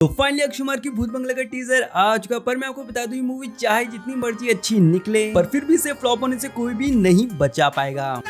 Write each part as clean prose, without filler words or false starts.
तो फाइनली अक्षय कुमार की भूत बंगला का टीजर आ चुका, पर मैं आपको बता दूं ये मूवी चाहे जितनी मर्जी अच्छी निकले पर फिर भी इसे फ्लॉप होने से कोई भी नहीं बचा पाएगा।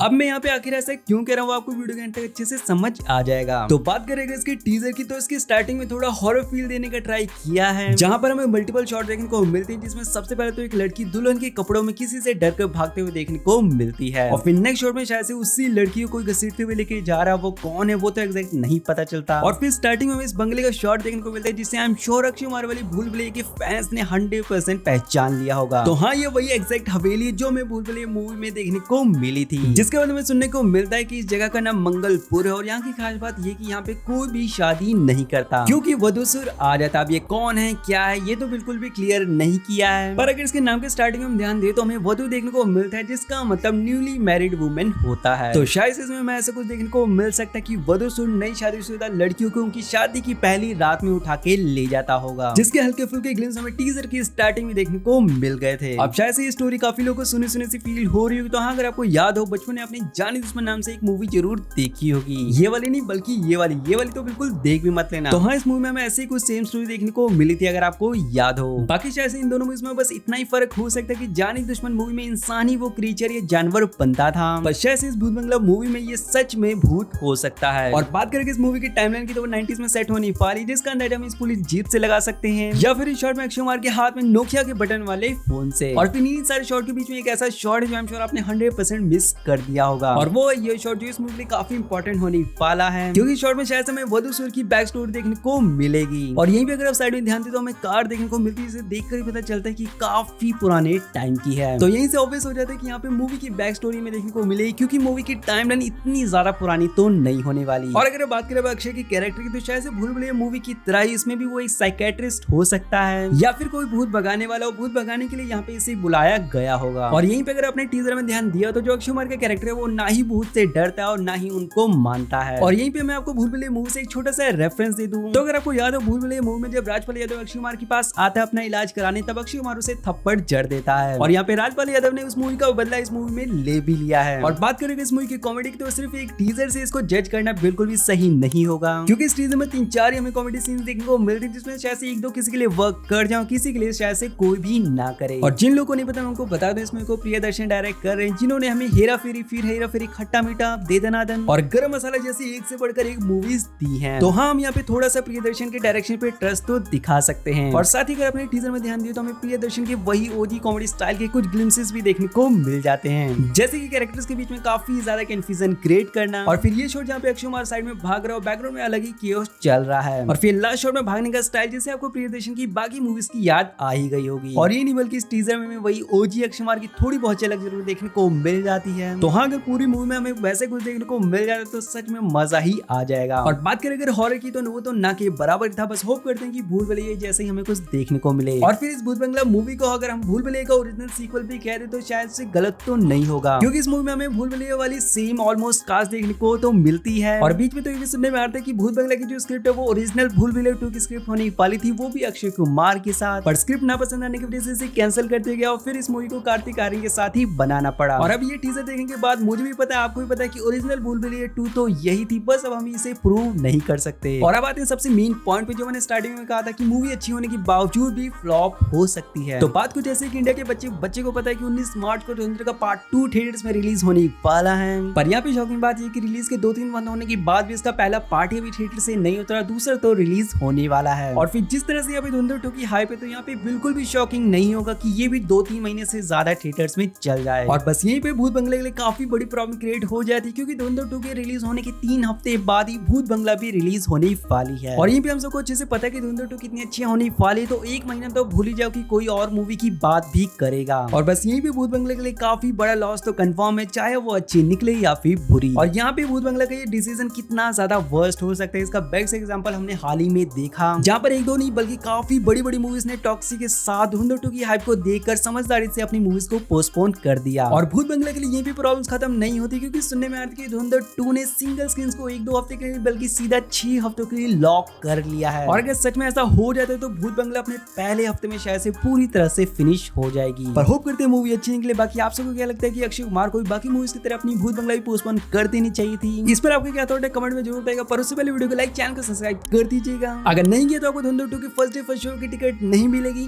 अब मैं यहाँ पे आखिर ऐसा क्यों कह रहा हूँ आपको वीडियो के अंत तक अच्छे से समझ आ जाएगा। तो बात करेंगे इसके टीजर की, तो इसकी स्टार्टिंग में थोड़ा हॉरर फील देने का ट्राई किया है, जहाँ पर हमें मल्टीपल शॉट देखने को मिलते हैं, जिसमें सबसे पहले तो एक लड़की दुल्हन के कपड़ों में किसी से डर कर भागते हुए देखने को मिलती है, और फिर नेक्स्ट शॉट में शायद से उसी लड़की को कोई घसीटते हुए लेके जा रहा है, वो कौन है वो तो एग्जैक्ट नहीं पता चलता। और फिर स्टार्टिंग में इस बंगले का शॉट देखने को मिलता है, जिससे I am sure Akshay Kumar वाली भूल भुलैया के फैंस ने 100% पहचान लिया होगा। तो हाँ, ये वही एग्जैक्ट हवेली है जो मैं भूल भुलैया मूवी में देखने को मिली थी, जिसके बाद में सुनने को मिलता है कि इस जगह का नाम मंगलपुर है, और यहाँ की खास बात ये कि यहाँ पे कोई भी शादी नहीं करता क्योंकि वधूसुर आ जाता। अब ये कौन है क्या है ये तो बिल्कुल भी क्लियर नहीं किया है, पर अगर इसके नाम के स्टार्टिंग में हम ध्यान दे तो हमें वधू देखने को मिलता है, जिसका मतलब न्यूली मैरिड वुमेन होता है। तो शायद इसमें मैं ऐसा कुछ देखने को मिल सकता है कि वधूसुर नई शादीशुदा लड़कियों को उनकी शादी की पहली रात में उठा के ले जाता होगा, जिसके हल्के फुल्के ग्लिम्स हमें टीजर की स्टार्टिंग में देखने को मिल गए थे। अब शायद से ये स्टोरी काफी लोगों को सुने सुने से फील हो रही होगी, तो हाँ, अगर आपको याद हो बचपन में अपने जानी दुश्मन नाम से एक मूवी जरूर देखी होगी, ये वाली नहीं बल्कि ये वाली तो बिल्कुल देख भी मत लेना। तो हाँ, इस मूवी में हमें ऐसे ही कुछ सेम स्टोरी देखने को मिली थी, अगर आपको याद हो। बाकी शायद इन दोनों मूवीज में बस इतना ही फर्क हो सकता है कि जानी दुश्मन मूवी में इंसान ही वो क्रीचर या जानवर बनता था, पर शायद इस भूत बंगला मूवी में ये सच में भूत हो सकता है। और बात करें इस मूवी की टाइमलाइन की, तो वो 90s में सेट होने वाली, जिसका अंदाजा हम इस पूरी जीत से लगा सकते हैं, या फिर इस शॉट में अक्षय कुमार के हाथ में नोकिया के बटन वाले फोन से। और फिर इन सारे शॉट के बीच में एक ऐसा शॉट है जो आई एम श्योर आपने 100% मिस कर दिया होगा, और वो ये शॉट जो इस मूवी में काफी इंपॉर्टेंट होने वाला है, क्योंकि शॉट में शायद हमें वधूसुर की बैक स्टोरी देखने को मिलेगी। और यहीं पे अगर आप साइड में ध्यान दें तो हमें कार देखने को मिलती है, जिसे देखकर ही पता चलता है कि काफी पुराने टाइम की है। तो यहीं से ऑब्वियस हो जाता है कि यहाँ पे मूवी की बैक स्टोरी में देखने को मिलेगी, क्योंकि मूवी की टाइमलाइन इतनी ज्यादा पुरानी तो नहीं होने वाली। और अगर बात करें अक्षय के कैरेक्टर की, तो शायद से भूल भुलैया मूवी की तरह ही इसमें भी वो एक साइकेट्रिस्ट हो सकता है, या फिर कोई भूत भगाने वाला हो, भूत भगाने के लिए यहाँ पे इसे बुलाया गया होगा। और यहीं पे अगर आपने टीजर में ध्यान दिया तो जो अक्षय कुमार का कैरेक्टर है वो ना ही भूत से डरता है और ना ही उनको मानता है। और यहीं पे मैं आपको भूल भुलैया मूवी से एक छोटा सा रेफरेंस दे दूं, तो अगर आपको याद हो भूल भुलैया मूवी में जब राजपाल यादव अक्षय कुमार के पास आता है अपना इलाज कराने, तब अक्षय कुमार उसे थप्पड़ जड़ देता है, और यहाँ पे राजपाल यादव ने उस मूवी का बदला इस मूवी में ले भी लिया है। और बात करें इस मूवी की कॉमेडी की, तो सिर्फ एक टीजर से इसको जज करना बिल्कुल भी सही नहीं होगा, क्योंकि इस टीजर में 3-4 हमें कॉमेडी सीन्स देखने को मिलते हैं, जिसमें शायद से 1-2 किसी के लिए वर्क कर जाओ, किसी के लिए शायद से कोई भी ना करे। और जिन लोगों को नहीं पता मैं उनको बता दूं, इसमें को प्रियदर्शन डायरेक्ट कर रहे हैं, जिन्होंने हमें हेरा फेरी, फिर हेरा फेरी, खट्टा मीठा, दे दनादन और गरम मसाला जैसी एक से बढ़कर एक मूवीज दी हैं। तो हाँ, हम यहाँ पे थोड़ा सा प्रियदर्शन के डायरेक्शन पे ट्रस्ट तो दिखा सकते हैं। और साथ ही अगर अपने टीजर में ध्यान दिया तो हमें प्रियदर्शन के वही ओजी कॉमेडी स्टाइल के कुछ ग्लिम्सेस भी देखने को मिल जाते हैं, जैसे कि कैरेक्टर्स के बीच में काफी ज्यादा कंफ्यूजन क्रिएट करना, और फिर ये शॉट जहाँ पे अक्षय कुमार साइड में भाग रहा है, बैकग्राउंड में अलग ही केओस चल रहा है, और फिर लास्ट शॉट में भागने का स्टाइल जैसे आपको प्रियदर्शन की बाकी मूवीज की याद आ ही गई होगी। और ये नहीं बल्कि इस टीजर में वही ओजी अक्षय कुमार की थोड़ी बहुत झलक जरूर देखने को मिल जाती है। तो हाँ, अगर पूरी मूवी में हमें वैसे कुछ देखने को मिल जाता तो सच में मजा ही आ जाएगा। और बात करें अगर हॉरर की, तो वो तो ना के बराबर था, बस होप करते हैं कि भूल भुलैया जैसे ही हमें कुछ देखने को मिले। और फिर इस भूत बंगला मूवी को अगर हम भूल भुलैया का ओरिजिनल सीक्वल भी कह दे तो शायद से गलत तो नहीं होगा, क्योंकि इस मूवी में हमें भूल भुलैया वाली सेम ऑलमोस्ट कास्ट देखने को तो मिलती है। और बीच में तो ये भी सुनने में आता है कि भूत बंगला की जो स्क्रिप्ट है वो ओरिजिनल भूल भुलैया 2 की स्क्रिप्ट होने वाली थी, वो भी अक्षय कुमार के साथ, पर स्क्रिप्ट ना पसंद आने की वजह से इसे कैंसिल कर दिया गया, और फिर इस मूवी को कार्तिक आर्यन के साथ ही बनाना पड़ा। और अब ये टीजर देखने के बाद मुझे भी पता है, आपको भी पता है कि ओरिजिनल भूल भुलैया 2 तो यही थी, बस अब हम इसे प्रूव नहीं कर सकते। और अब आते हैं सबसे मेन पॉइंट पे, जो मैंने स्टार्टिंग में कहा था कि मूवी अच्छी होने के बावजूद भी फ्लॉप हो सकती है। तो बात कुछ ऐसी कि इंडिया के बच्चे को पता है कि 19 मार्च को धुरंधर का पार्ट 2 थिएटर्स में रिलीज होने वाला है, पर यहाँ पे शॉकिंग बात ये कि रिलीज के 2-3 मंथ होने के बाद भी इसका पहला पार्ट ही थिएटर से नहीं उतरा, दूसरा तो रिलीज होने वाला है। और फिर जिस तरह से यहाँ पे धुरंधर 2 की हाइप है, तो यहाँ पे बिल्कुल भी शॉकिंग नहीं होगा कि ये भी 2-3 महीने से ज्यादा थिएटर्स में चल जाए। और बस यहीं पे भूत बंगले के लिए काफी बड़ी प्रॉब्लम क्रिएट हो जाती है, क्योंकि धुरंधर 2 के रिलीज होने के 3 हफ्ते बाद ही भूत बंगला भी रिलीज होने वाली है। और यहीं पे हम सबको अच्छे से पता है कि धुरंधर 2 कितनी अच्छी होने वाली है, तो 1 महीना तो भूल ही जाओ कि कोई और मूवी की बात भी करेगा। और बस यहीं पे भूत बंगले के लिए काफी बड़ा लॉस तो कंफर्म है, चाहे वो अच्छी निकले या फिर बुरी। और यहाँ पे भूत बंगला का ये डिसीजन कितना ज्यादा वर्स्ट हो सकता है, इसका बेस्ट एग्जांपल हमने हाल ही में देखा, जहाँ पर 1-2 नहीं बल्कि काफी बड़ी मूवीज ने टॉक्सी के साथ धुरंधर 2 की हाइप को देखकर समझदारी से अपनी मूवीज को पोस्टपोन कर दिया। और भूत बंगला के लिए ये भी प्रॉब्लम प्रॉब्लम्स खत्म नहीं होती, क्योंकि सुनने में आ रहा है कि धुरंधर 2 ने सिंगल स्क्रीन को 1-2 हफ्ते के लिए बल्कि सीधा 6 हफ्तों के लिए लॉक कर लिया है। और अगर सच में ऐसा हो जाता है तो भूत बंगला अपने पहले हफ्ते में शायद से पूरी तरह से फिनिश हो जाएगी। पर होप करते हैं मूवी अच्छी निकले। बाकी आप सबको क्या लगता है कि अक्षय कुमार को बाकी मूवीज की तरह अपनी भूत बंगला भी पोस्टपोन कर देनी चाहिए थी? इस पर आपके क्या थॉट है कमेंट में जरूर बताइएगा। पर उससे पहले वीडियो को लाइक, चैनल को सब्सक्राइब कर दीजिएगा। अगर नहीं किया तो आपको धुरंधर 2 की फर्स्ट डे फर्स्ट शो की टिकट नहीं मिलेगी।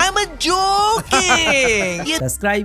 सब्सक्राइब